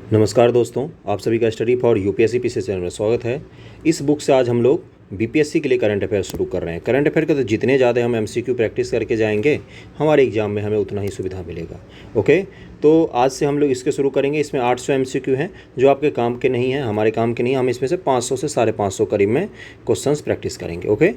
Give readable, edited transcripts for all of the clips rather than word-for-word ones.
नमस्कार दोस्तों, आप सभी का study for UPSC PC channel में स्वागत है। इस बुक से आज हम लोग बीपीएससी के लिए करंट अफेयर शुरू कर रहे हैं। करंट अफेयर के तो जितने ज़्यादा हम एमसीक्यू प्रैक्टिस करके जाएंगे हमारे एग्जाम में हमें उतना ही सुविधा मिलेगा। ओके, तो आज से हम लोग इसके शुरू करेंगे। इसमें 800 एमसीक्यू हैं जो आपके काम के नहीं हैं, हमारे काम के नहीं हैं। हम इसमें से 500 से 550 करीब में क्वेश्चंस प्रैक्टिस करेंगे। ओके,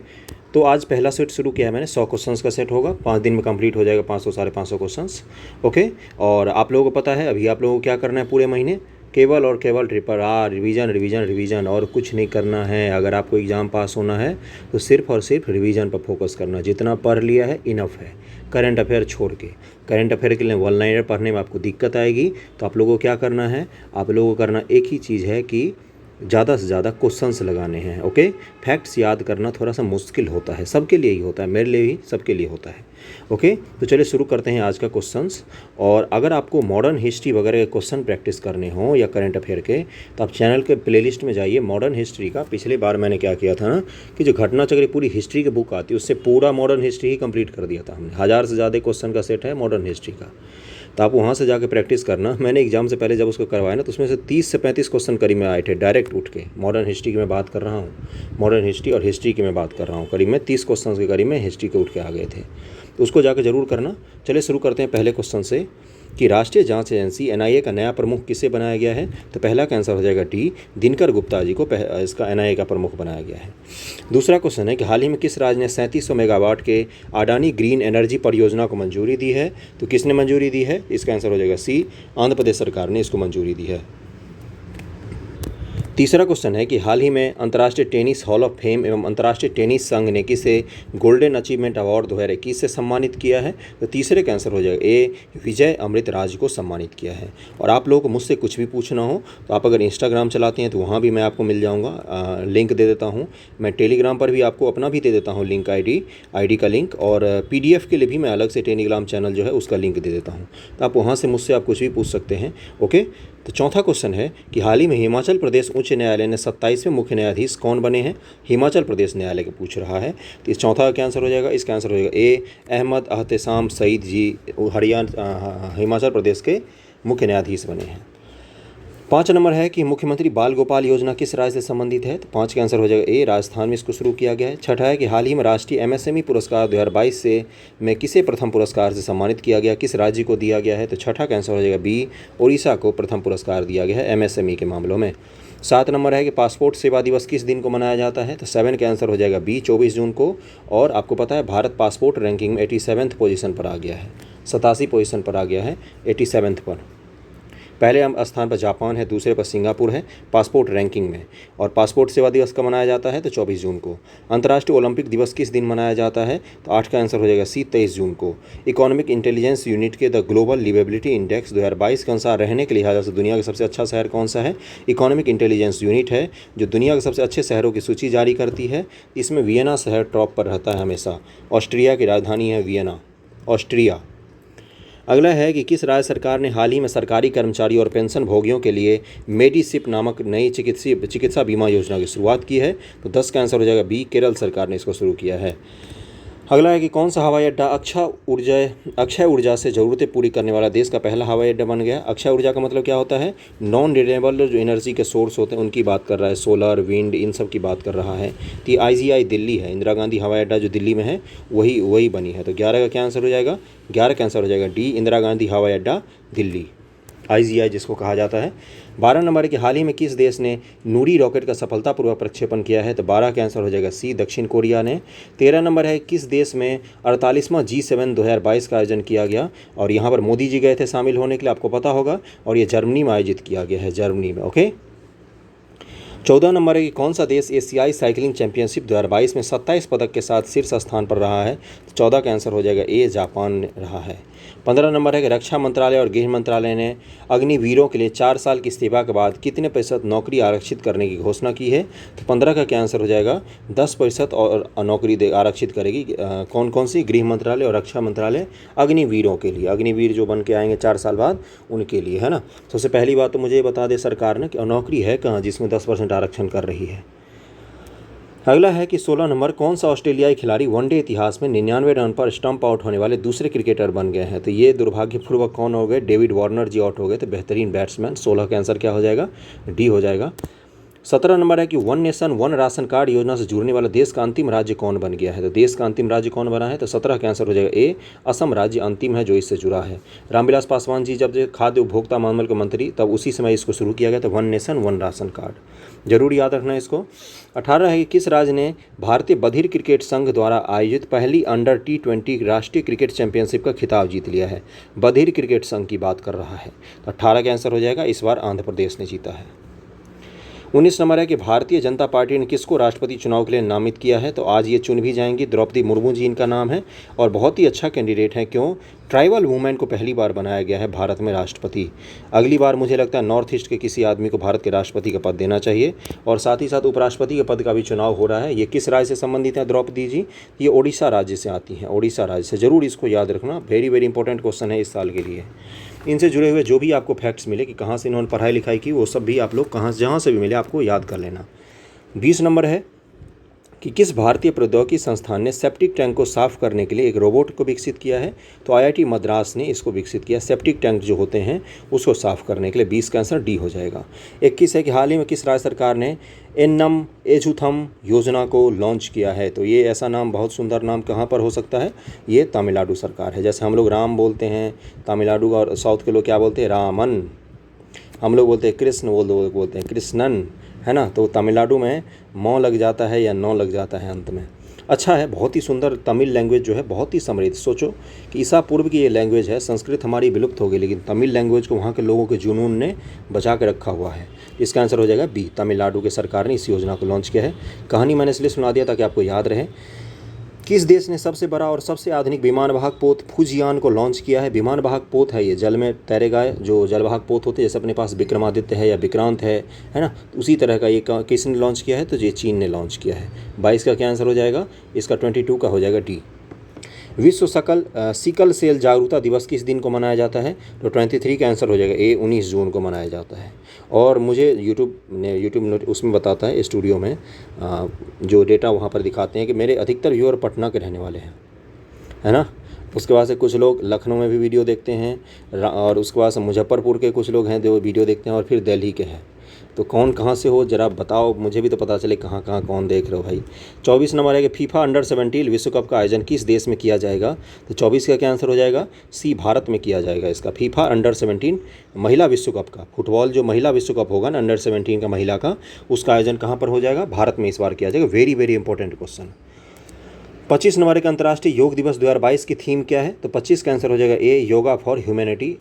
तो आज पहला सेट शुरू किया है मैंने। 100 क्वेश्चंस का सेट होगा, 5 दिन में कंप्लीट हो जाएगा 500 550 क्वेश्चंस। ओके, और आप लोगों को पता है अभी आप लोगों को क्या करना है पूरे महीने, केवल और केवल triple R revision revision revision, और कुछ नहीं करना है। अगर आपको एग्ज़ाम पास होना है तो सिर्फ और सिर्फ रिवीजन पर फोकस करना। जितना पढ़ लिया है इनफ है, करंट अफेयर छोड़ के। करंट अफेयर के लिए वन लाइनर पढ़ने में आपको दिक्कत आएगी, तो आप लोगों को क्या करना है, आप लोगों को करना एक ही चीज़ है कि ज़्यादा से ज़्यादा क्वेश्चंस लगाने हैं। ओके, फैक्ट्स याद करना थोड़ा सा मुश्किल होता है, सबके लिए ही होता है, मेरे लिए भी, सबके लिए होता है। ओके, तो चलिए शुरू करते हैं आज का क्वेश्चंस। और अगर आपको मॉडर्न हिस्ट्री वगैरह के क्वेश्चन प्रैक्टिस करने हो या करंट अफेयर के, तो आप चैनल के प्लेलिस्ट में जाइए। मॉडर्न हिस्ट्री का पिछली बार मैंने क्या किया था ना कि जो घटना चक्र पूरी हिस्ट्री की बुक आती है उससे पूरा मॉडर्न हिस्ट्री ही कंप्लीट कर दिया था हमने। 1000 से ज़्यादा क्वेश्चन का सेट है मॉडर्न हिस्ट्री का, तो आप वहाँ से जाकर प्रैक्टिस करना। मैंने एग्जाम से पहले जब उसको करवाया ना तो उसमें से 30 से 35 क्वेश्चन करीब में आए थे डायरेक्ट उठ के। मॉडर्न हिस्ट्री की मैं बात कर रहा हूँ, मॉडर्न हिस्ट्री और हिस्ट्री की मैं बात कर रहा हूँ। करीब में 30 क्वेश्चन के करीब में हिस्ट्री के उठ के आ गए थे, तो उसको जाकर जरूर करना। चलिए शुरू करते हैं पहले क्वेश्चन से कि राष्ट्रीय जांच एजेंसी एनआईए का नया प्रमुख किसे बनाया गया है। तो पहला का आंसर हो जाएगा डी, दिनकर गुप्ता जी को इसका एनआईए का प्रमुख बनाया गया है। दूसरा क्वेश्चन है कि हाल ही में किस राज्य ने 3700 मेगावाट के अडानी ग्रीन एनर्जी परियोजना को मंजूरी दी है। तो किसने मंजूरी दी है, इसका आंसर हो जाएगा सी, आंध्र प्रदेश सरकार ने इसको मंजूरी दी है। तीसरा क्वेश्चन है कि हाल ही में अंतर्राष्ट्रीय टेनिस हॉल ऑफ फेम एवं अंतर्राष्ट्रीय टेनिस संघ ने किसे गोल्डन अचीवमेंट अवार्ड 2021 से सम्मानित किया है। तो तीसरे का आंसर हो जाएगा ए, विजय अमृत राज को सम्मानित किया है। और आप लोगों को मुझसे कुछ भी पूछना हो तो आप अगर इंस्टाग्राम चलाते हैं तो वहाँ भी मैं आपको मिल जाऊँगा, लिंक दे देता हूँ। मैं टेलीग्राम पर भी आपको अपना भी दे देता हूँ लिंक, आई डी का लिंक, और PDF के लिए भी मैं अलग से टेलीग्राम चैनल जो है उसका लिंक दे देता हूँ, तो आप वहाँ से मुझसे आप कुछ भी पूछ सकते हैं। ओके, तो चौथा क्वेश्चन है कि हाल ही में हिमाचल प्रदेश उच्च न्यायालय ने 27वें मुख्य न्यायाधीश कौन बने हैं। हिमाचल प्रदेश न्यायालय का पूछ रहा है, तो इस चौथा का क्या आंसर हो जाएगा, इसका आंसर हो जाएगा ए, अहमद एहतेसाम सईद जी हरियाणा हिमाचल प्रदेश के मुख्य न्यायाधीश बने हैं। 5 नंबर है कि मुख्यमंत्री बाल गोपाल योजना किस राज्य से संबंधित है। तो 5 का आंसर हो जाएगा ए, राजस्थान में इसको शुरू किया गया है। छठा है कि हाल ही में राष्ट्रीय MSME पुरस्कार 2022 से में किसे प्रथम पुरस्कार से सम्मानित किया गया, किस राज्य को दिया गया है। तो छठा का आंसर हो जाएगा बी, उड़ीसा को प्रथम पुरस्कार दिया गया है MSME के मामलों में। 7 नंबर है कि पासपोर्ट सेवा दिवस किस दिन को मनाया जाता है। तो 7 का आंसर हो जाएगा बी, 24 जून को। और आपको पता है भारत पासपोर्ट रैंकिंग में 87th पोजीशन पर आ गया है, 87 पोजीशन पर आ गया है, 87th पर। पहले हम स्थान पर जापान है, दूसरे पर सिंगापुर है पासपोर्ट रैंकिंग में। और पासपोर्ट सेवा दिवस कब मनाया जाता है, तो 24 जून को। अंतर्राष्ट्रीय ओलंपिक दिवस किस दिन मनाया जाता है। तो 8 का आंसर हो जाएगा सी, 23 जून को। इकोनॉमिक इंटेलिजेंस यूनिट के द ग्लोबल लिवेबिलिटी इंडेक्स 2022 के अनुसार रहने के लिहाज से दुनिया का सबसे अच्छा शहर कौन सा है। इकोनॉमिक इंटेलिजेंस यूनिट है जो दुनिया के सबसे अच्छे शहरों की सूची जारी करती है। इसमें वियना शहर टॉप पर रहता है हमेशा। ऑस्ट्रिया की राजधानी है वियना, ऑस्ट्रिया। अगला है कि किस राज्य सरकार ने हाल ही में सरकारी कर्मचारी और पेंशन भोगियों के लिए मेडिसिप नामक नई चिकित्सा बीमा योजना की शुरुआत की है। तो 10 का आंसर हो जाएगा बी, केरल सरकार ने इसको शुरू किया है। अगला है कि कौन सा हवाई अड्डा अक्षय ऊर्जा से ज़रूरतें पूरी करने वाला देश का पहला हवाई अड्डा बन गया। अक्षय ऊर्जा का मतलब क्या होता है, नॉन रिन्यूएबल जो एनर्जी के सोर्स होते हैं उनकी बात कर रहा है, सोलर विंड इन सब की बात कर रहा है। तो IGI दिल्ली है, इंदिरा गांधी हवाई अड्डा जो दिल्ली में है वही बनी है। तो 11 का क्या आंसर हो जाएगा, 11 का आंसर हो जाएगा डी, इंदिरा गांधी हवाई अड्डा दिल्ली, IGI जिसको कहा जाता है। 12 नंबर है कि हाल ही में किस देश ने नूरी रॉकेट का सफलतापूर्वक प्रक्षेपण किया है। तो 12 का आंसर हो जाएगा सी, दक्षिण कोरिया ने। 13 नंबर है किस देश में 48वां G7 2022 का आयोजन किया गया। और यहाँ पर मोदी जी गए थे शामिल होने के लिए, आपको पता होगा। और ये जर्मनी में आयोजित किया गया है, जर्मनी में। ओके, 14 नंबर है कि कौन सा देश एशियाई साइकिलिंग चैंपियनशिप 2022 में 27 पदक के साथ शीर्ष स्थान पर रहा है। तो 14 का आंसर हो जाएगा ए, जापान रहा है। 15 नंबर है कि रक्षा मंत्रालय और गृह मंत्रालय ने अग्निवीरों के लिए 4 साल की सेवा के बाद कितने प्रतिशत नौकरी आरक्षित करने की घोषणा की है। तो 15 का क्या आंसर हो जाएगा, 10% और नौकरी आरक्षित करेगी। कौन कौन सी, गृह मंत्रालय और रक्षा मंत्रालय अग्निवीरों के लिए, अग्निवीर जो बन के आएंगे 4 साल बाद उनके लिए, है ना। सबसे पहली बात तो मुझे बता दे सरकार ने कि नौकरी है कहाँ जिसमें 10% आरक्षण कर रही है। अगला है कि 16 नंबर, कौन सा ऑस्ट्रेलियाई खिलाड़ी वनडे इतिहास में 99 रन पर स्टंप आउट होने वाले दूसरे क्रिकेटर बन गए हैं? तो ये दुर्भाग्यपूर्वक कौन हो गए? डेविड वार्नर जी आउट हो गए थे, बेहतरीन बैट्समैन। 16 का आंसर क्या हो जाएगा? डी हो जाएगा। 17 नंबर है कि one nation one ration card योजना से जुड़ने वाला देश का अंतिम राज्य कौन बन गया है? तो देश का अंतिम राज्य कौन बना है? तो 17 का आंसर हो जाएगा ए, असम राज्य अंतिम है जो इससे जुड़ा है। रामविलास पासवान जी जब खाद्य उपभोक्ता मामले के मंत्री तब उसी समय इसको शुरू किया गया था, one nation one ration card, जरूर याद रखना है इसको। 18 है कि किस राज्य ने भारतीय बधिर क्रिकेट संघ द्वारा आयोजित पहली अंडर T20 राष्ट्रीय क्रिकेट चैंपियनशिप का खिताब जीत लिया है? बधिर क्रिकेट संघ की बात कर रहा है, तो 18 का आंसर हो जाएगा, इस बार आंध्र प्रदेश ने जीता है। 19 नंबर है कि भारतीय जनता पार्टी ने किसको राष्ट्रपति चुनाव के लिए नामित किया है? तो आज ये चुन भी जाएंगी, द्रौपदी मुर्मू जी इनका नाम है और बहुत ही अच्छा कैंडिडेट है। क्यों? ट्राइबल वुमेन को पहली बार बनाया गया है भारत में राष्ट्रपति। अगली बार मुझे लगता है नॉर्थ ईस्ट के किसी आदमी को भारत के राष्ट्रपति का पद देना चाहिए। और साथ ही साथ उपराष्ट्रपति के पद का भी चुनाव हो रहा है। ये किस राज्य से संबंधित है द्रौपदी जी? ये ओडिशा राज्य से आती हैं, ओडिशा राज्य से, जरूर इसको याद रखना, वेरी वेरी इंपॉर्टेंट क्वेश्चन है इस साल के लिए। इनसे जुड़े हुए जो भी आपको फैक्ट्स मिले कि कहाँ से इन्होंने पढ़ाई लिखाई की, वो सब भी आप लोग कहाँ जहाँ से भी मिले आपको याद कर लेना। 20 नंबर है कि किस भारतीय प्रौद्योगिकी संस्थान ने सेप्टिक टैंक को साफ करने के लिए एक रोबोट को विकसित किया है? तो IIT मद्रास ने इसको विकसित किया, सेप्टिक टैंक जो होते हैं उसको साफ करने के लिए। 20 का आंसर डी हो जाएगा। 21 है कि हाल ही में किस राज्य सरकार ने एन्नम एजुथम योजना को लॉन्च किया है? तो ये ऐसा नाम, बहुत सुंदर नाम, कहाँ पर हो सकता है? ये तमिलनाडु सरकार है। जैसे हम लोग राम बोलते हैं, तमिलनाडु और साउथ के लोग क्या बोलते हैं? रामन। हम लोग बोलते हैं कृष्ण, वो लोग बोलते हैं कृष्णन, है ना। तो तमिलनाडु में मौ लग जाता है या नौ लग जाता है अंत में। अच्छा है, बहुत ही सुंदर तमिल लैंग्वेज जो है, बहुत ही समृद्ध। सोचो कि ईसा पूर्व की ये लैंग्वेज है, संस्कृत हमारी विलुप्त हो गई लेकिन तमिल लैंग्वेज को वहाँ के लोगों के जुनून ने बचा के रखा हुआ है। इसका आंसर हो जाएगा बी, तमिलनाडु के सरकार ने इस योजना को लॉन्च किया है। कहानी मैंने इसलिए सुना दिया ताकि आपको याद रहे। किस देश ने सबसे बड़ा और सबसे आधुनिक विमानवाहक पोत फुजियान को लॉन्च किया है? विमानवाहक पोत है ये, जल में तैरेगा, जो जलवाहक पोत होते हैं, जैसे अपने पास विक्रमादित्य है या विक्रांत है ना, उसी तरह का ये किसने लॉन्च किया है? तो ये चीन ने लॉन्च किया है। 22 का क्या आंसर हो जाएगा? इसका 22 का हो जाएगा डी। विश्व सिकल सेल जागरूकता दिवस किस दिन को मनाया जाता है? तो 23 का आंसर हो जाएगा ए, 19 जून को मनाया जाता है। और मुझे यूट्यूब उसमें बताता है, स्टूडियो में जो डेटा वहाँ पर दिखाते हैं कि मेरे अधिकतर व्यूअर पटना के रहने वाले हैं, है ना। उसके बाद से कुछ लोग लखनऊ में भी वीडियो देखते हैं और उसके बाद से मुजफ्फरपुर के कुछ लोग हैं जो वीडियो देखते हैं और फिर दिल्ली के हैं। तो कौन कहाँ से हो ज़रा बताओ, मुझे भी तो पता चले कहाँ कहाँ कौन देख रहे हो भाई। 24 नंबर है कि फीफा अंडर 17 विश्व कप का आयोजन किस देश में किया जाएगा? तो 24 का क्या आंसर हो जाएगा? सी, भारत में किया जाएगा इसका। फीफा अंडर 17 महिला विश्व कप का, फुटबॉल जो महिला विश्व कप होगा ना अंडर 17 का महिला का, उसका आयोजन कहाँ पर हो जाएगा? भारत में इस बार किया जाएगा। Very very important question. 25 number का अंतर्राष्ट्रीय योग दिवस 2022 की थीम क्या है? तो 25 का आंसर हो जाएगा ए, योगा फॉर ह्यूमैनिटी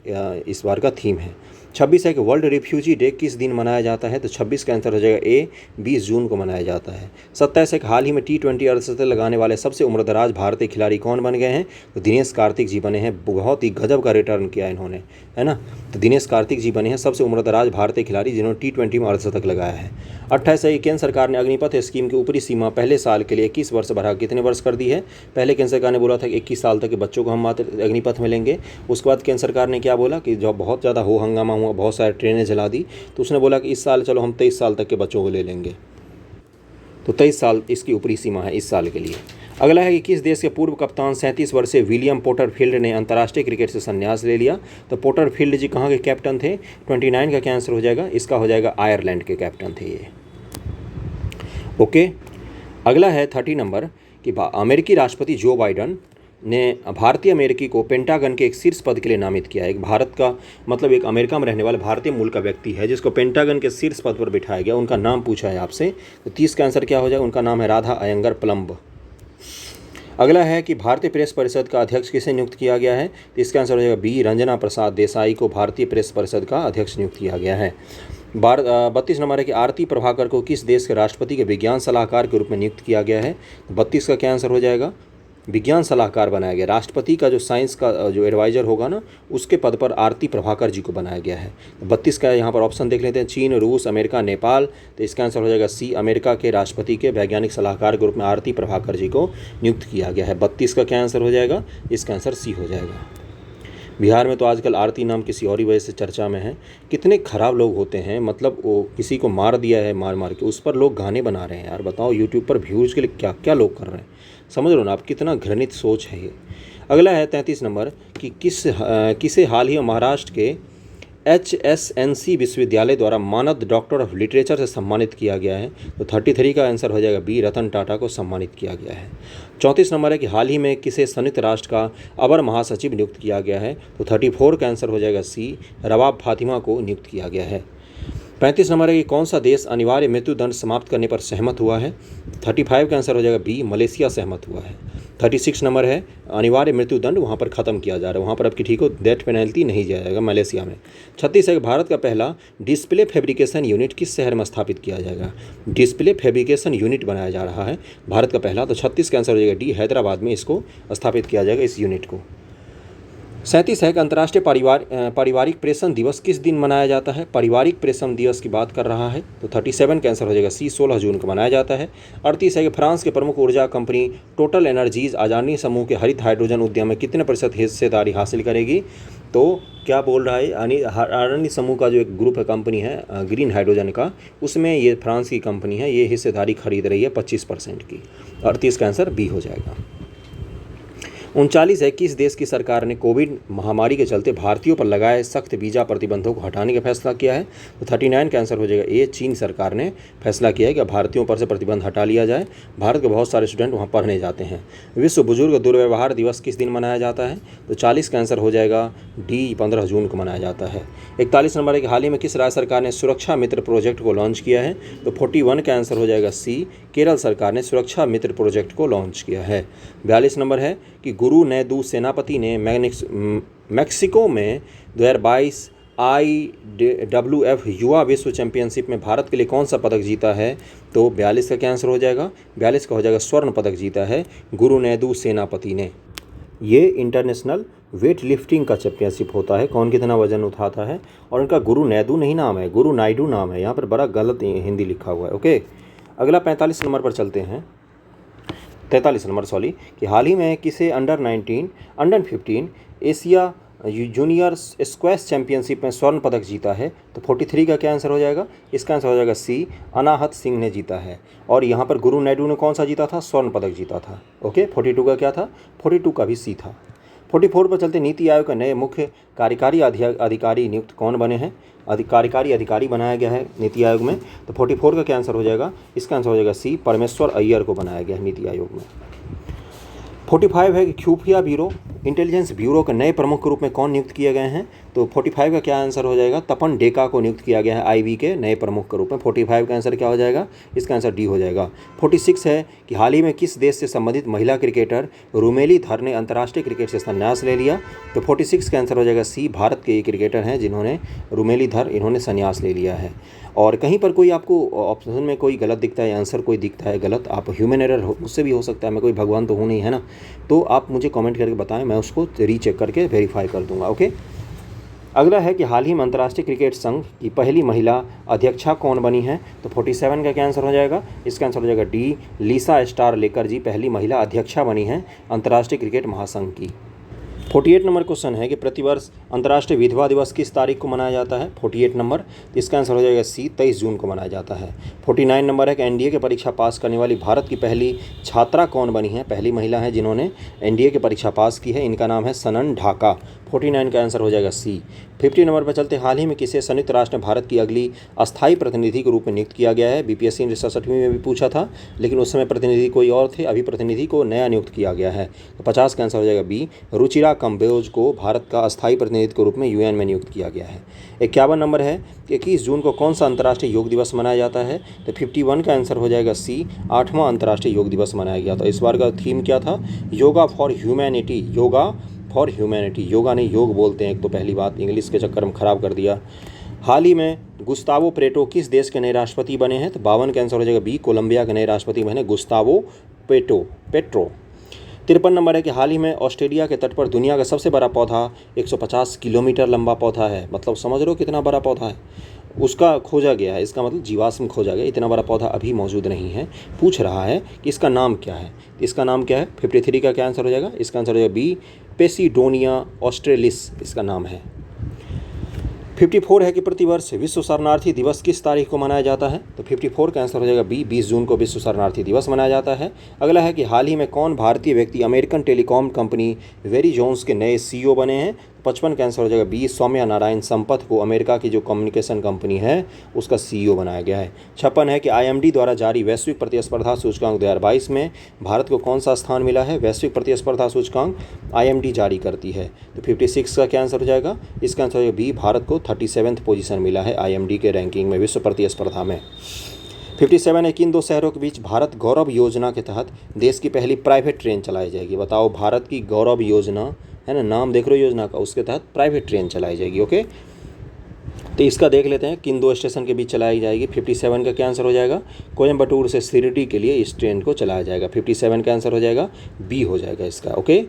इस बार का थीम है। 26 है कि वर्ल्ड रिफ्यूजी डे किस दिन मनाया जाता है? तो 26 का आंसर हो जाएगा ए, 20 जून को मनाया जाता है। 27 है कि हाल ही में T20 अर्धशतक लगाने वाले सबसे उम्रदराज भारतीय खिलाड़ी कौन बन गए हैं? तो दिनेश कार्तिक जी बने हैं। बहुत ही गजब का रिटर्न किया इन्होंने, है ना। तो दिनेश कार्तिक जी बने हैं सबसे उम्रदराज भारतीय खिलाड़ी जिन्होंने T20 में अर्धशतक लगाया है। 28 है कि केंद्र सरकार ने अग्निपथ स्कीम की ऊपरी सीमा पहले साल के लिए 21 वर्ष बढ़ा कितने वर्ष कर दी है? पहले केंद्र सरकार ने बोला था कि 21 साल तक के बच्चों को हम मात्र अग्निपथ में लेंगे। उसके बाद केंद्र सरकार ने क्या बोला कि जब बहुत ज़्यादा हो हंगामा हुआ, बहुत सारे ट्रेनें जला दी, तो उसने बोला कि इस साल चलो हम 23 साल तक के बच्चों को ले लेंगे। तो 23 साल इसकी ऊपरी सीमा है इस साल के लिए। अगला है कि किस देश के पूर्व कप्तान 37 वर्षीय विलियम पोटरफील्ड ने अंतर्राष्ट्रीय क्रिकेट से संन्यास ले लिया? तो पोटरफील्ड जी कहाँ के कैप्टन थे? 29 का क्या आंसर हो जाएगा? इसका हो जाएगा आयरलैंड के कैप्टन थे ये। ओके, अगला है 30 नंबर कि अमेरिकी राष्ट्रपति जो बाइडन ने भारतीय अमेरिकी को पेंटागन के एक शीर्ष पद के लिए नामित किया है। एक भारत का मतलब एक अमेरिका में रहने वाले भारतीय मूल का व्यक्ति है जिसको पेंटागन के शीर्ष पद पर बिठाया गया, उनका नाम पूछा है आपसे। तो 30 का आंसर क्या हो जाएगा? उनका नाम है राधा अयंगर प्लम्ब। अगला है कि भारतीय प्रेस परिषद का अध्यक्ष किसे नियुक्त किया गया है? तो इसका आंसर हो जाएगा बी, रंजना प्रसाद देसाई को भारतीय प्रेस परिषद का अध्यक्ष नियुक्त किया गया है। 32 नंबर है कि आरती प्रभाकर को किस देश के राष्ट्रपति के विज्ञान सलाहकार के रूप में नियुक्त किया गया है? 32 का क्या आंसर हो जाएगा? विज्ञान सलाहकार बनाया गया। राष्ट्रपति का जो साइंस का जो एडवाइज़र होगा ना, उसके पद पर आरती प्रभाकर जी को बनाया गया है। 32 का यहाँ पर ऑप्शन देख लेते हैं, चीन, रूस, अमेरिका, नेपाल। तो इसका आंसर हो जाएगा सी, अमेरिका के राष्ट्रपति के वैज्ञानिक सलाहकार के रूप में आरती प्रभाकर जी को नियुक्त किया गया है। 32 का क्या आंसर हो जाएगा? इसका आंसर सी हो जाएगा। बिहार में तो आजकल आरती नाम किसी और ही वजह से चर्चा में है। कितने खराब लोग होते हैं, मतलब वो किसी को मार दिया है, मार मार के उस पर लोग गाने बना रहे हैं यार। बताओ यूट्यूब पर व्यूज़ के लिए क्या क्या लोग कर रहे हैं। समझ लो ना आप, कितना घृणित सोच है ये। अगला है 33 नंबर कि किसे हाल ही में महाराष्ट्र के HSNC विश्वविद्यालय द्वारा मानद डॉक्टर ऑफ लिटरेचर से सम्मानित किया गया है। तो 33 का आंसर हो जाएगा बी, रतन टाटा को सम्मानित किया गया है। 34 नंबर है कि हाल ही में किसे संयुक्त राष्ट्र का अवर महासचिव नियुक्त किया गया है। तो 34 का आंसर हो जाएगा सी, रबाब फातिमा को नियुक्त किया गया है। 35 नंबर है कि कौन सा देश अनिवार्य मृत्युदंड समाप्त करने पर सहमत हुआ है। 35 का आंसर हो जाएगा बी, मलेशिया सहमत हुआ है। 36 नंबर है अनिवार्य मृत्युदंड वहाँ पर ख़त्म किया जा रहा है, वहाँ पर अब की ठीक हो डेथ पेनल्टी नहीं जाएगा मलेशिया में। 36 है कि भारत का पहला डिस्प्ले फैब्रिकेशन यूनिट किस शहर में स्थापित किया जाएगा। डिस्प्ले फैब्रिकेशन यूनिट बनाया जा रहा है भारत का पहला। तो 36 का आंसर हो जाएगा डी, हैदराबाद में इसको स्थापित किया जाएगा, इस यूनिट को। 37 है कि अंतर्राष्ट्रीय पारिवारिक प्रेषण दिवस किस दिन मनाया जाता है। पारिवारिक प्रेषण दिवस की बात कर रहा है। तो 37 का आंसर हो जाएगा सी, 16 जून को मनाया जाता है। 38 है कि फ्रांस के प्रमुख ऊर्जा कंपनी टोटल एनर्जीज अडानी समूह के हरित हाइड्रोजन उद्यम में कितने % हिस्सेदारी हासिल करेगी। तो क्या बोल रहा है, अडानी समूह का जो एक ग्रुप है, कंपनी है ग्रीन हाइड्रोजन का, उसमें ये फ्रांस की कंपनी है, ये हिस्सेदारी खरीद रही है 25% की। 38 का आंसर बी हो जाएगा। 39 है किस देश की सरकार ने कोविड महामारी के चलते भारतीयों पर लगाए सख्त वीज़ा प्रतिबंधों को हटाने का फैसला किया है। तो 39 का आंसर हो जाएगा ए, चीन सरकार ने फैसला किया है कि भारतीयों पर से प्रतिबंध हटा लिया जाए। भारत के बहुत सारे स्टूडेंट वहाँ पढ़ने जाते हैं। विश्व बुजुर्ग दुर्व्यवहार दिवस किस दिन मनाया जाता है। तो 40 का आंसर हो जाएगा डी, 15 जून को मनाया जाता है। 41 नंबर है कि हाल ही में किस राज्य सरकार ने सुरक्षा मित्र प्रोजेक्ट को लॉन्च किया है। तो 41 का आंसर हो जाएगा सी, केरल सरकार ने सुरक्षा मित्र प्रोजेक्ट को लॉन्च किया है। 42 नंबर है कि गुरु नैदू सेनापति ने मैक्सिको में 2022 IWF युवा विश्व चैंपियनशिप में भारत के लिए कौन सा पदक जीता है। तो 42 का क्या आंसर हो जाएगा, 42 का हो जाएगा स्वर्ण पदक जीता है गुरु नैदू सेनापति ने। ये इंटरनेशनल वेट लिफ्टिंग का चैंपियनशिप होता है, कौन कितना वजन उठाता है। और इनका गुरु नैदू नहीं नाम है, गुरु नायडू नाम है, यहाँ पर बड़ा गलत हिंदी लिखा हुआ है। ओके, अगला 45 नंबर पर चलते हैं। 43 नंबर कि हाल ही में किसे under 15 Asia junior squash championship में स्वर्ण पदक जीता है। तो 43 का क्या आंसर हो जाएगा, इसका आंसर हो जाएगा सी, अनाहत सिंह ने जीता है। और यहाँ पर गुरु नायडू ने कौन सा जीता था, स्वर्ण पदक जीता था। ओके, 42 का क्या था, 42 का भी सी था। 44 पर चलते, नीति आयोग का नए मुख्य कार्यकारी अधिकारी नियुक्त कौन बने हैं। कार्यकारी अधिकारी बनाया गया है नीति आयोग में। तो 44 का क्या आंसर हो जाएगा, इसका आंसर हो जाएगा सी, परमेश्वर अय्यर को बनाया गया है नीति आयोग में। 45 है कि खुफिया ब्यूरो इंटेलिजेंस ब्यूरो के नए प्रमुख के रूप में कौन नियुक्त किए गए हैं। तो 45 का क्या आंसर हो जाएगा, तपन डेका को नियुक्त किया गया है IB के नए प्रमुख के रूप में। 45 का आंसर क्या हो जाएगा, इसका आंसर डी हो जाएगा। 46 है कि हाल ही में किस देश से संबंधित महिला क्रिकेटर रुमेली धर ने अंतर्राष्ट्रीय क्रिकेट से संन्यास ले लिया। तो 46 का आंसर हो जाएगा सी, भारत के ये क्रिकेटर हैं जिन्होंने, रुमेली धर, इन्होंने संन्यास ले लिया है। और कहीं पर कोई आपको ऑप्शन में कोई गलत दिखता है, आंसर कोई दिखता है गलत, आप ह्यूमन एरर मुझसे भी हो सकता है, मैं कोई भगवान तो हूँ नहीं, है ना। तो आप मुझे कमेंट करके बताएं, मैं उसको रीचेक करके वेरीफाई कर दूंगा। ओके, अगला है कि हाल ही में अंतर्राष्ट्रीय क्रिकेट संघ की पहली महिला अध्यक्षा कौन बनी है। तो 47 का क्या आंसर हो जाएगा, इसका आंसर हो जाएगा डी, लिसा स्टार लेकर जी पहली महिला अध्यक्षा बनी हैं अंतर्राष्ट्रीय क्रिकेट महासंघ की। 48 नंबर क्वेश्चन है कि प्रतिवर्ष अंतर्राष्ट्रीय विधवा दिवस किस तारीख को मनाया जाता है। 48 नंबर, तो इसका आंसर हो जाएगा सी, 23 जून को मनाया जाता है। 49 नंबर है कि NDA की परीक्षा पास करने वाली भारत की पहली छात्रा कौन बनी है। पहली महिला है जिन्होंने NDA की परीक्षा पास की है, इनका नाम है सनन ढाका। 49 का आंसर हो जाएगा सी। 50 नंबर पर चलते, हाल ही में किसे संयुक्त राष्ट्र में भारत की अगली अस्थायी प्रतिनिधि के रूप में नियुक्त किया गया है। BPSC 67वीं में भी पूछा था, लेकिन उस समय प्रतिनिधि कोई और थे, अभी प्रतिनिधि को नया नियुक्त किया गया है। तो 50 का आंसर हो जाएगा बी, रुचिरा कंबोज को भारत का अस्थायी प्रतिनिधि के रूप में UN में नियुक्त किया गया है। 51 नंबर है कि 21 जून को कौन सा अंतर्राष्ट्रीय योग दिवस मनाया जाता है। तो 51 का आंसर हो जाएगा सी, 8वां अंतर्राष्ट्रीय योग दिवस मनाया गया था। इस बार का थीम क्या था, yoga for humanity, yoga for humanity, yoga नहीं योग बोलते हैं एक तो, पहली बात इंग्लिश के चक्कर में ख़राब कर दिया। हाल ही में गुस्तावो पेट्रो किस देश के नए राष्ट्रपति बने हैं। तो 52 का आंसर हो जाएगा बी, कोलंबिया के नए राष्ट्रपति बने गुस्तावो पेट्रो। 53 नंबर है कि हाल ही में ऑस्ट्रेलिया के तट पर दुनिया का सबसे बड़ा पौधा 150 किलोमीटर लंबा पौधा है, मतलब समझ लो कितना बड़ा पौधा है। उसका खोजा गया है, इसका मतलब जीवाश्म खोजा गया, इतना बड़ा पौधा अभी मौजूद नहीं है। पूछ रहा है कि इसका नाम क्या है, इसका नाम क्या है। 53 का क्या आंसर हो जाएगा, इसका आंसर हो जाएगा बी, पेसिडोनिया ऑस्ट्रेलिस इसका नाम है। 54 है कि प्रतिवर्ष विश्व शरणार्थी दिवस किस तारीख को मनाया जाता है, तो 54 का आंसर हो जाएगा बी, 20 जून को विश्व शरणार्थी दिवस मनाया जाता है। अगला है कि हाल ही में कौन भारतीय व्यक्ति अमेरिकन टेलीकॉम कंपनी वेरिजोन्स के नए सीईओ बने हैं, 55 का आंसर हो जाएगा बी, सौम्या नारायण संपथ को अमेरिका की जो कम्युनिकेशन कंपनी है उसका सीईओ बनाया गया है। 56 है कि IMD द्वारा जारी वैश्विक प्रतिस्पर्धा सूचकांक 2022 में भारत को कौन सा स्थान मिला है, वैश्विक प्रतिस्पर्धा सूचकांक IMD जारी करती है। तो 56 का क्या आंसर हो जाएगा, इसका आंसर हो जाएगा बी, भारत को 37th पोजीशन मिला है IMD के रैंकिंग में विश्व प्रतिस्पर्धा में। 57 है कि इन दो शहरों के बीच भारत गौरव योजना के तहत देश की पहली प्राइवेट ट्रेन चलाई जाएगी। बताओ, भारत की गौरव योजना है ना, नाम देख रहे हो योजना का, उसके तहत प्राइवेट ट्रेन चलाई जाएगी। ओके, तो इसका देख लेते हैं किन दो स्टेशन के बीच चलाई जाएगी। 57 का क्या आंसर हो जाएगा, कोयम्बटूर से शिरडी के लिए इस ट्रेन को चलाया जाएगा। 57 का आंसर हो जाएगा बी हो जाएगा इसका। ओके,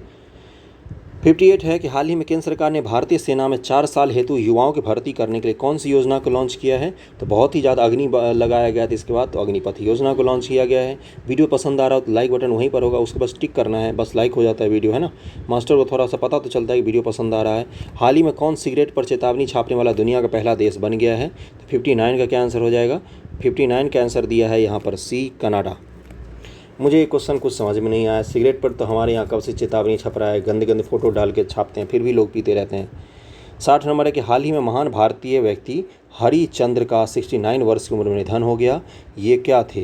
58 है कि हाल ही में केंद्र सरकार ने भारतीय सेना में 4 साल हेतु युवाओं की भर्ती करने के लिए कौन सी योजना को लॉन्च किया है, तो बहुत ही ज़्यादा अग्नि लगाया गया था इसके बाद, तो अग्निपथ योजना को लॉन्च किया गया है। वीडियो पसंद आ रहा हो तो लाइक बटन वहीं पर होगा, उसको बस टिक करना है, बस लाइक हो जाता है वीडियो, है ना। मास्टर को थोड़ा सा पता तो चलता है कि वीडियो पसंद आ रहा है। हाल ही में कौन सिगरेट पर चेतावनी छापने वाला दुनिया का पहला देश बन गया है, तो 59 का क्या आंसर हो जाएगा, 59 का आंसर दिया है यहाँ पर सी, कनाडा। मुझे ये क्वेश्चन कुछ समझ में नहीं आया, सिगरेट पर तो हमारे यहाँ कब से चेतावनी छप रहा है, गंदे गंदे फोटो डाल के छापते हैं, फिर भी लोग पीते रहते हैं। 60 नंबर है कि हाल ही में महान भारतीय व्यक्ति हरिचंद्र का 69 वर्ष की उम्र में निधन हो गया, ये क्या थे,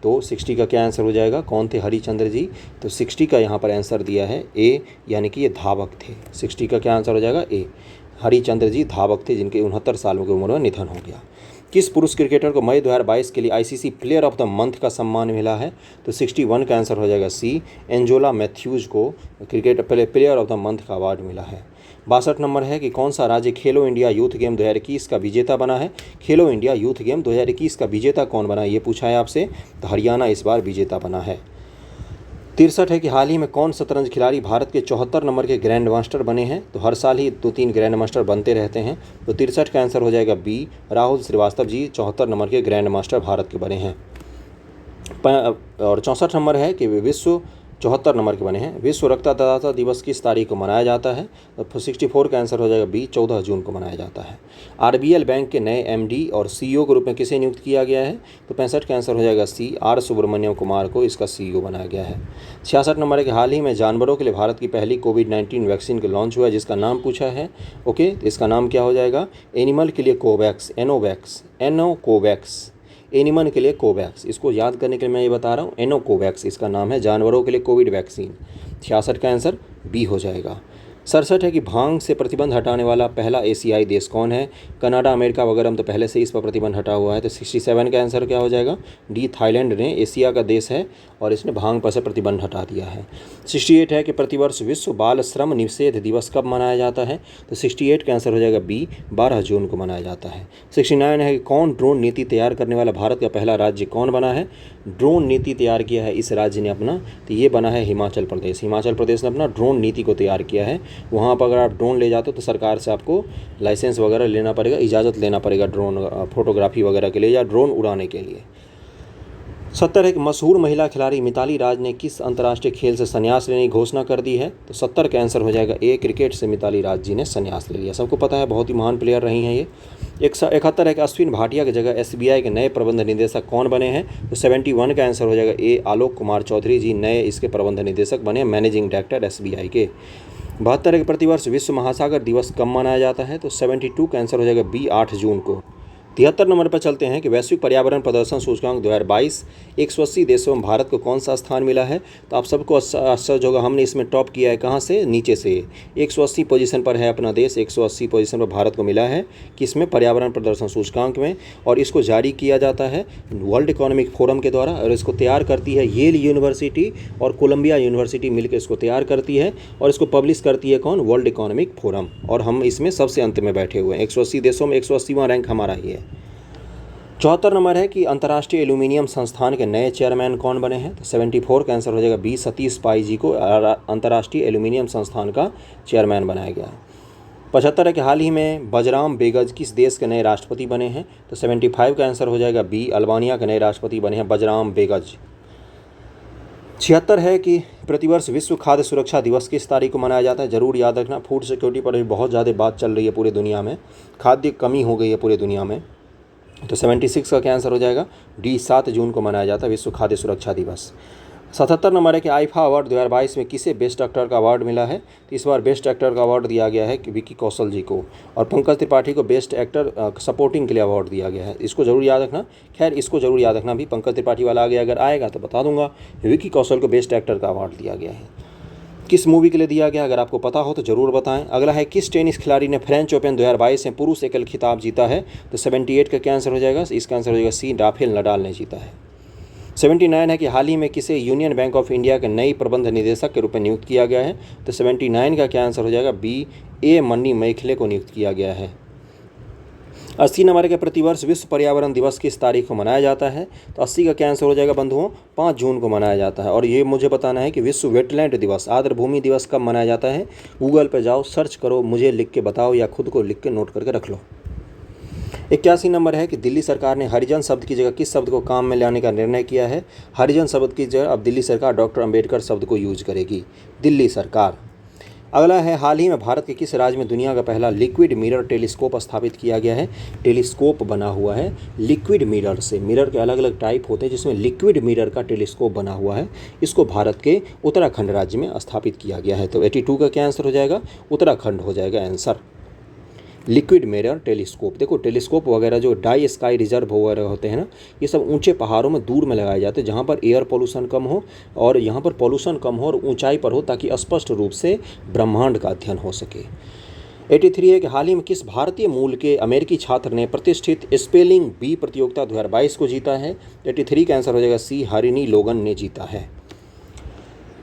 तो 60 का क्या आंसर हो जाएगा, कौन थे हरिचंद्र जी, तो 60 का यहाँ पर आंसर दिया है ए, यानी कि ये धावक थे। 60 का क्या आंसर हो जाएगा ए, हरिचंद्र जी धावक थे जिनके 69 सालों की उम्र में निधन हो गया। किस पुरुष क्रिकेटर को मई 2022 के लिए ICC player of the month का सम्मान मिला है, तो 61 का आंसर हो जाएगा सी, एंजोला मैथ्यूज को cricket player of the month का अवार्ड मिला है। 62 नंबर है कि कौन सा राज्य खेलो इंडिया यूथ गेम 2021 का विजेता बना है। खेलो इंडिया यूथ गेम 2021 का विजेता कौन बना है, ये पूछा है आपसे, तो हरियाणा इस बार विजेता बना है। 63 है कि हाल ही में कौन शतरंज खिलाड़ी भारत के 74 नंबर के ग्रैंड मास्टर बने हैं, तो हर साल ही 2-3 ग्रैंड मास्टर बनते रहते हैं, तो 63 का आंसर हो जाएगा बी, राहुल श्रीवास्तव जी 74 नंबर के ग्रैंड मास्टर भारत के बने हैं। और 64 नंबर है कि विश्व 74 नंबर के बने हैं। विश्व रक्तदाता दिवस किस तारीख को मनाया जाता है, तो 64 का आंसर हो जाएगा बी, 14 जून को मनाया जाता है। RBL बैंक के नए MD और CEO के रूप में किसे नियुक्त किया गया है, तो 65 का आंसर हो जाएगा सी, R सुब्रमण्यम कुमार को इसका CEO बनाया गया है। 66 नंबर है कि हाल ही में जानवरों के लिए भारत की पहली कोविड-19 वैक्सीन का लॉन्च हुआ है जिसका नाम पूछा है। ओके, तो इसका नाम क्या हो जाएगा, एनिमल के लिए कोवैक्स, एनोकोवैक्स, एनिमल के लिए कोवैक्स, इसको याद करने के लिए मैं ये बता रहा हूँ, एनोकोवैक्स इसका नाम है, जानवरों के लिए कोविड वैक्सीन। 66 का आंसर बी हो जाएगा। 67 है कि भांग से प्रतिबंध हटाने वाला पहला एशियाई देश कौन है, कनाडा, अमेरिका वगैरह में तो पहले से इस पर प्रतिबंध हटा हुआ है, तो 67 का आंसर क्या हो जाएगा डी, थाईलैंड ने एशिया का देश है और इसने भांग पर से प्रतिबंध हटा दिया है। 68 है कि प्रतिवर्ष विश्व बाल श्रम निषेध दिवस कब मनाया जाता है, तो 68 का आंसर हो जाएगा बी, 12 जून को मनाया जाता है। 69 है कि कौन ड्रोन नीति तैयार करने वाला भारत का पहला राज्य कौन बना है, ड्रोन नीति तैयार किया है इस राज्य ने अपना, तो ये बना है हिमाचल प्रदेश। हिमाचल प्रदेश ने अपना ड्रोन नीति को तैयार किया है। वहाँ पर अगर आप ड्रोन ले जाते हो तो सरकार से आपको लाइसेंस वगैरह लेना पड़ेगा, इजाज़त लेना पड़ेगा ड्रोन फोटोग्राफी वगैरह के लिए या ड्रोन उड़ाने के लिए। 70 है कि मशहूर महिला खिलाड़ी मिताली राज ने किस अंतर्राष्ट्रीय खेल से संन्यास लेने की घोषणा कर दी है, तो 70 का आंसर हो जाएगा ए, क्रिकेट से मिताली राज जी ने संन्यास ले लिया। सबको पता है बहुत ही महान प्लेयर रही हैं ये। 71 है कि अश्विन भाटिया की जगह SBI के नए प्रबंध निदेशक कौन बने हैं, तो 71 का आंसर हो जाएगा ए, आलोक कुमार चौधरी जी नए इसके प्रबंध निदेशक बने, मैनेजिंग डायरेक्टर SBI के। 72 है कि प्रतिवर्ष विश्व महासागर दिवस कब मनाया जाता है, तो 72 का आंसर हो जाएगा बी, 8 जून को। 73 नंबर पर चलते हैं कि वैश्विक पर्यावरण प्रदर्शन सूचकांक 2022 180 देशों में भारत को कौन सा स्थान मिला है, तो आप सबको आश्चर्य होगा, हमने इसमें टॉप किया है कहाँ से, नीचे से। 180 पोजीशन पर है अपना देश, 180 पोजीशन पर भारत को मिला है किसमें, पर्यावरण प्रदर्शन सूचकांक में, और इसको जारी किया जाता है वर्ल्ड इकोनॉमिक फोरम के द्वारा, और इसको तैयार करती है येल यूनिवर्सिटी और कोलंबिया यूनिवर्सिटी मिलकर इसको तैयार करती है, और इसको पब्लिश करती है कौन, वर्ल्ड इकोनॉमिक फोरम, और हम इसमें सबसे अंत में बैठे हुए हैं। 180 देशों में 180वां रैंक हमारा ही है। 74 नंबर है कि अंतर्राष्ट्रीय एल्यूमिनियम संस्थान के नए चेयरमैन कौन बने हैं, तो 74 का आंसर हो जाएगा बी, सतीश पाई जी को अंतर्राष्ट्रीय एल्यूमिनियम संस्थान का चेयरमैन बनाया गया है। 75 है कि हाल ही में बजराम बेगज किस देश के नए राष्ट्रपति बने हैं? तो 75 का आंसर हो जाएगा बी, अल्बानिया के नए राष्ट्रपति बने हैं बजराम बेगज। 76 है कि प्रतिवर्ष विश्व खाद्य सुरक्षा दिवस किस तारीख को मनाया जाता है? जरूर याद रखना, फूड सिक्योरिटी पर भी बहुत ज़्यादा बात चल रही है पूरी दुनिया में, खाद्य कमी हो गई है पूरी दुनिया में। तो 76 का क्या आंसर हो जाएगा? डी, 7 जून को मनाया जाता है विश्व खाद्य सुरक्षा दिवस। 77 नंबर है कि आईफा अवार्ड 2022 में किसे बेस्ट एक्टर का अवार्ड मिला है? तो इस बार बेस्ट एक्टर का अवार्ड दिया गया है कि विकी कौशल जी को, और पंकज त्रिपाठी को बेस्ट एक्टर सपोर्टिंग के लिए अवार्ड दिया गया है। इसको जरूर याद रखना। खैर, इसको जरूर याद रखना भी, पंकज त्रिपाठी वाला आगे अगर आएगा तो बता दूंगा। विकी कौशल को बेस्ट एक्टर का अवार्ड दिया गया है। किस मूवी के लिए दिया गया, अगर आपको पता हो तो ज़रूर बताएं। अगला है किस टेनिस खिलाड़ी ने फ्रेंच ओपन 2022 में पुरुष एकल खिताब जीता है? तो 78 का क्या आंसर हो जाएगा? इसका आंसर हो जाएगा सी, राफेल नडाल ने जीता है। 79 है कि हाल ही में किसे यूनियन बैंक ऑफ इंडिया के नई प्रबंध निदेशक के रूप में नियुक्त किया गया है? तो 79 का क्या आंसर हो जाएगा? बी, ए मन्नी मैखले को नियुक्त किया गया है। 80 नंबर के प्रतिवर्ष विश्व पर्यावरण दिवस किस तारीख को मनाया जाता है? तो 80 का क्या आंसर हो जाएगा बंधुओं? 5 जून को मनाया जाता है। और ये मुझे बताना है कि विश्व वेटलैंड दिवस, आर्द्र भूमि दिवस कब मनाया जाता है? गूगल पर जाओ, सर्च करो, मुझे लिख के बताओ या खुद को लिख के नोट करके रख लो। 81 नंबर है कि दिल्ली सरकार ने हरिजन शब्द की जगह किस शब्द को काम में लाने का निर्णय किया है? हरिजन शब्द की जगह अब दिल्ली सरकार डॉक्टर अंबेडकर शब्द को यूज करेगी, दिल्ली सरकार। अगला है हाल ही में भारत के किस राज्य में दुनिया का पहला लिक्विड मिरर टेलीस्कोप स्थापित किया गया है? टेलीस्कोप बना हुआ है लिक्विड मिरर से। मिरर के अलग अलग टाइप होते हैं, जिसमें लिक्विड मिरर का टेलीस्कोप बना हुआ है। इसको भारत के उत्तराखंड राज्य में स्थापित किया गया है। तो 82 का क्या आंसर हो जाएगा? उत्तराखंड हो जाएगा आंसर। लिक्विड मिरर टेलीस्कोप, देखो टेलीस्कोप वगैरह जो डाई स्काई रिजर्व वगैरह होते हैं ना, ये सब ऊंचे पहाड़ों में दूर में लगाए जाते हैं, जहाँ पर एयर पोल्यूशन कम हो और यहाँ पर पोल्यूशन कम हो और ऊंचाई पर हो, ताकि स्पष्ट रूप से ब्रह्मांड का अध्ययन हो सके। 83 है कि हाल ही में किस भारतीय मूल के अमेरिकी छात्र ने प्रतिष्ठित स्पेलिंग बी प्रतियोगिता 2022 को जीता है? 83 का आंसर हो जाएगा सी, हरिनी लोगन ने जीता है।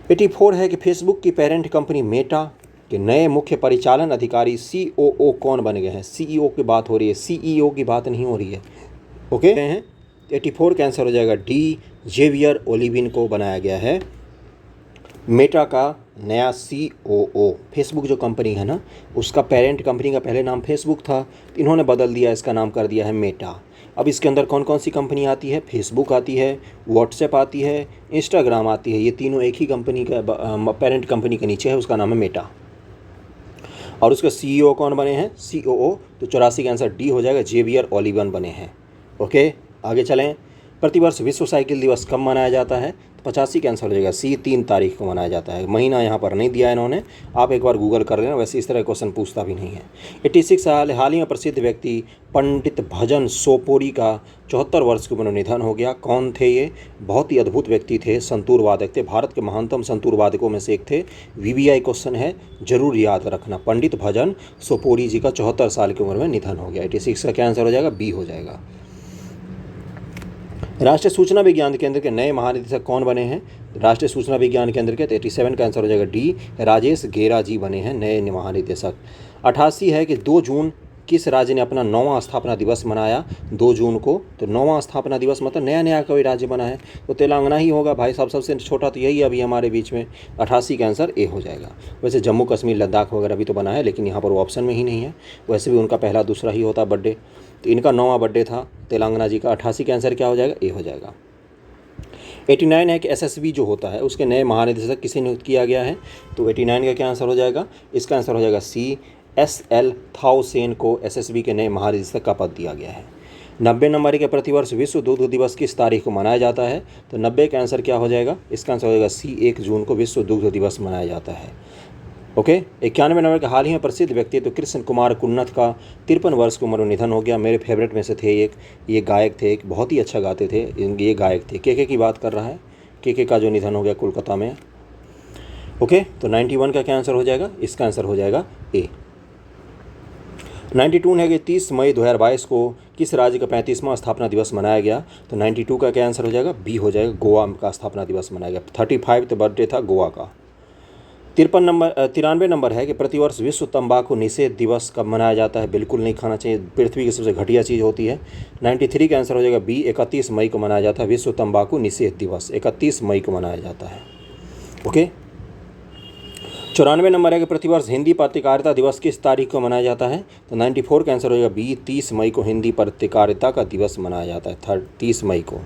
84 है कि फेसबुक की पेरेंट कंपनी मेटा कि नए मुख्य परिचालन अधिकारी COO कौन बन गए हैं? CEO की बात हो रही है, CEO की बात नहीं हो रही है। ओके हैं। 84 का आंसर हो जाएगा डी, जेवियर ओलिविन को बनाया गया है मेटा का नया COO। फेसबुक जो कंपनी है ना, उसका पेरेंट कंपनी का पहले नाम फेसबुक था, इन्होंने बदल दिया, इसका नाम कर दिया है मेटा। अब इसके अंदर कौन कौन सी कंपनी आती है? फेसबुक आती है, व्हाट्सएप आती है, इंस्टाग्राम आती है। ये तीनों एक ही कंपनी का पेरेंट कंपनी के नीचे है, उसका नाम है मेटा। और उसके CEO कौन बने हैं? COO, तो 84 का आंसर डी हो जाएगा, जेवियर ओलिवन बने हैं। ओके, आगे चलें। प्रतिवर्ष विश्व साइकिल दिवस कब मनाया जाता है? तो 85 का आंसर हो जाएगा सी, 3 तारीख को मनाया जाता है। महीना यहाँ पर नहीं दिया इन्होंने, आप एक बार गूगल कर लेना, वैसे इस तरह क्वेश्चन पूछता भी नहीं है। 86 हाल ही में प्रसिद्ध व्यक्ति पंडित भजन सोपोरी का 74 वर्ष की उम्र में निधन हो गया। कौन थे ये? बहुत ही अद्भुत व्यक्ति थे, संतूर वादक थे, भारत के महानतम संतूर वादकों में से एक थे। VBI क्वेश्चन है, जरूर याद रखना। पंडित भजन सोपोरी जी का 74 साल की उम्र में निधन हो गया। 86 का क्या आंसर हो जाएगा? बी हो जाएगा। राष्ट्रीय सूचना विज्ञान केंद्र के नए महानिदेशक कौन बने हैं? राष्ट्रीय सूचना विज्ञान केंद्र के 87 का आंसर हो जाएगा डी, राजेश गेरा जी बने हैं नए महानिदेशक। 88 है कि 2 जून किस राज्य ने अपना 9वां स्थापना दिवस मनाया? 2 जून को। तो 9वां स्थापना दिवस मतलब नया नया कोई राज्य बना है, तो तेलंगाना ही होगा भाई साहब, सबसे छोटा तो यही है अभी हमारे बीच में। 88 का आंसर ए हो जाएगा। वैसे जम्मू कश्मीर लद्दाख वगैरह भी तो बना है, लेकिन यहाँ पर वो ऑप्शन में ही नहीं है। वैसे भी उनका पहला दूसरा ही होता बर्थडे, तो इनका 9वां बर्थडे था तेलंगाना जी का। 88 का आंसर क्या हो जाएगा? ए हो जाएगा। 89 है कि SSB जो होता है उसके नए महानिदेशक किसे नियुक्त किया गया है? तो 89 का क्या आंसर हो जाएगा? इसका आंसर हो जाएगा सी, SL थाउसेन को SSB के नए महानिदेशक का पद दिया गया है। 90 नंबर के प्रतिवर्ष विश्व दुग्ध दिवस किस तारीख को मनाया जाता है? तो 90 का आंसर क्या हो जाएगा? इसका आंसर हो जाएगा सी, 1 जून को विश्व दुग्ध दिवस मनाया जाता है। ओके। 91 नंबर के हाल ही में प्रसिद्ध व्यक्ति तो कृष्ण कुमार कुन्नत का 53 वर्ष की उम्र में निधन हो गया। मेरे फेवरेट में से थे एक, ये गायक थे, एक बहुत ही अच्छा गाते थे, ये गायक थे। के की बात कर रहा है, के का जो निधन हो गया कोलकाता में। ओके, तो 91 का क्या आंसर हो जाएगा? इसका आंसर हो जाएगा ए। 92 है कि 30 मई 2022 को किस राज्य का 35वां स्थापना दिवस मनाया गया? तो 92 का क्या आंसर हो जाएगा? बी हो जाएगा, गोवा का स्थापना दिवस मनाया गया। 35 बर्थडे था गोवा का। 93 नंबर है कि प्रतिवर्ष विश्व तंबाकू निषेध दिवस कब मनाया जाता है? बिल्कुल नहीं खाना चाहिए, पृथ्वी की सबसे घटिया चीज़ होती है। 93 का आंसर हो जाएगा बी, 31 मई को मनाया जाता है विश्व तंबाकू निषेध दिवस। 31 मई को मनाया जाता है। ओके, 94 नंबर है कि प्रतिवर्ष हिंदी पत्रकारिता दिवस किस तारीख को मनाया जाता है? तो 94 का आंसर हो जाएगा बी, 30 मई को हिंदी पत्रकारिता का दिवस मनाया जाता है, 30 मई को।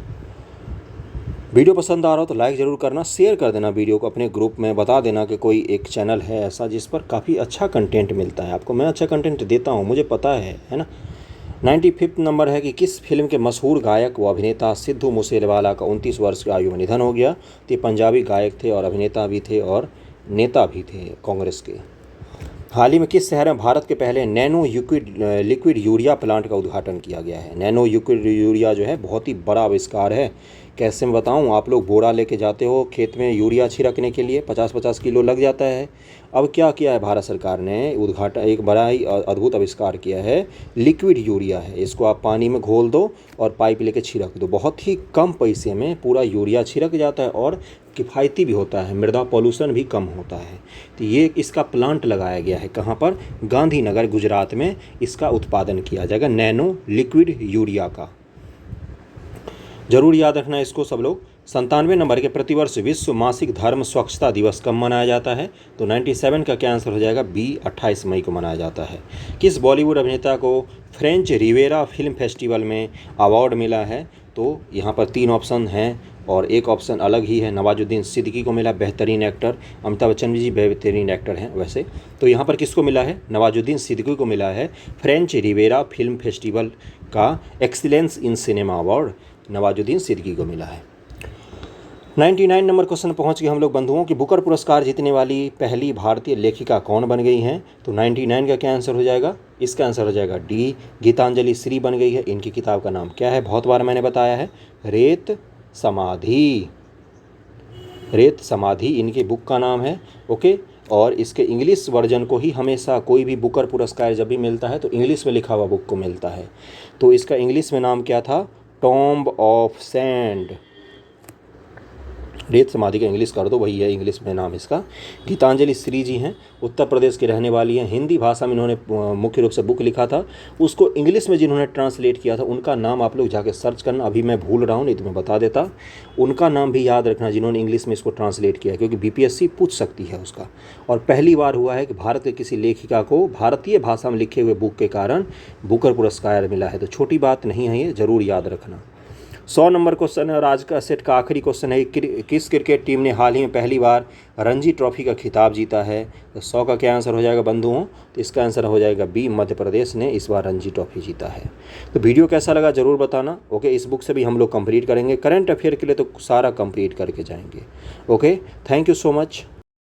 वीडियो पसंद आ रहा हो तो लाइक ज़रूर करना, शेयर कर देना वीडियो को अपने ग्रुप में, बता देना कि कोई एक चैनल है ऐसा जिस पर काफ़ी अच्छा कंटेंट मिलता है आपको। मैं अच्छा कंटेंट देता हूँ, मुझे पता है ना। 95 नंबर है कि किस फिल्म के मशहूर गायक व अभिनेता सिद्धू मूसेवाला का 29 वर्ष की आयु में निधन हो गया? तो ये पंजाबी गायक थे और अभिनेता भी थे और नेता भी थे कांग्रेस के। हाल ही में किस शहर में भारत के पहले नैनो लिक्विड यूरिया प्लांट का उद्घाटन किया गया है? नैनो लिक्विड यूरिया जो है बहुत ही बड़ा आविष्कार है। कैसे मैं बताऊं, आप लोग बोरा लेके जाते हो खेत में यूरिया छिड़कने के लिए, 50-50 किलो लग जाता है। अब क्या किया है भारत सरकार ने, उद्घाटन एक बड़ा ही अद्भुत आविष्कार किया है, लिक्विड यूरिया है। इसको आप पानी में घोल दो और पाइप लेके छिड़क दो, बहुत ही कम पैसे में पूरा यूरिया छिड़क जाता है और किफ़ायती भी होता है, मृदा पॉल्यूशन भी कम होता है। तो ये इसका प्लांट लगाया गया है कहाँ पर? गांधीनगर, गुजरात में इसका उत्पादन किया जाएगा नैनो लिक्विड यूरिया का। जरूर याद रखना इसको सब लोग। 97 नंबर के प्रतिवर्ष विश्व मासिक धर्म स्वच्छता दिवस कब मनाया जाता है? तो 97 का क्या आंसर हो जाएगा बी, 28 मई को मनाया जाता है। किस बॉलीवुड अभिनेता को फ्रेंच रिवेरा फिल्म फेस्टिवल में अवार्ड मिला है? तो यहाँ पर 3 ऑप्शन हैं और एक ऑप्शन अलग ही है। नवाजुद्दीन सिद्दीकी को मिला बेहतरीन एक्टर, अमिताभ बच्चन जी बेहतरीन एक्टर हैं वैसे। तो यहाँ पर किसको मिला है? नवाजुद्दीन सिद्दीकी को मिला है फ्रेंच रिवेरा फिल्म फेस्टिवल का excellence in cinema award, Nawazuddin Siddiqui को मिला है। 99 नंबर क्वेश्चन पहुंच गए हम लोग बंधुओं की बुकर पुरस्कार जीतने वाली पहली भारतीय लेखिका कौन बन गई हैं? तो 99 का क्या आंसर हो जाएगा? इसका आंसर हो जाएगा डी, गीतांजलि श्री बन गई है। इनकी किताब का नाम क्या है? बहुत बार मैंने बताया है, रेत समाधि। रेत समाधि इनकी बुक का नाम है। ओके, और इसके इंग्लिश वर्जन को ही हमेशा कोई भी बुकर पुरस्कार जब भी मिलता है तो इंग्लिश में लिखा हुआ बुक को मिलता है। तो इसका इंग्लिश में नाम क्या था? Tomb of sand. रेत समाधि का इंग्लिश कर दो, वही है इंग्लिश में नाम इसका। गीतांजलि श्री जी हैं, उत्तर प्रदेश की रहने वाली हैं। हिंदी भाषा में इन्होंने मुख्य रूप से बुक लिखा था, उसको इंग्लिश में जिन्होंने ट्रांसलेट किया था उनका नाम आप लोग जाके सर्च करना। अभी मैं भूल रहा हूँ, नहीं तो मैं बता देता। उनका नाम भी याद रखना जिन्होंने इंग्लिश में इसको ट्रांसलेट किया, क्योंकि बीपीएससी पूछ सकती है उसका। और पहली बार हुआ है कि भारत के किसी लेखिका को भारतीय भाषा में लिखे हुए बुक के कारण बुकर पुरस्कार मिला है। तो छोटी बात नहीं है ये, ज़रूर याद रखना। 100 नंबर क्वेश्चन है और आज का सेट का आखिरी क्वेश्चन है, किस क्रिकेट टीम ने हाल ही में पहली बार रणजी ट्रॉफी का खिताब जीता है? तो 100 का क्या आंसर हो जाएगा बंधुओं? तो इसका आंसर हो जाएगा बी, मध्य प्रदेश ने इस बार रणजी ट्रॉफी जीता है। तो वीडियो कैसा लगा ज़रूर बताना। ओके, इस बुक से भी हम लोग कंप्लीट करेंगे, करंट अफेयर के लिए तो सारा कंप्लीट करके जाएंगे। Okay, thank you so much.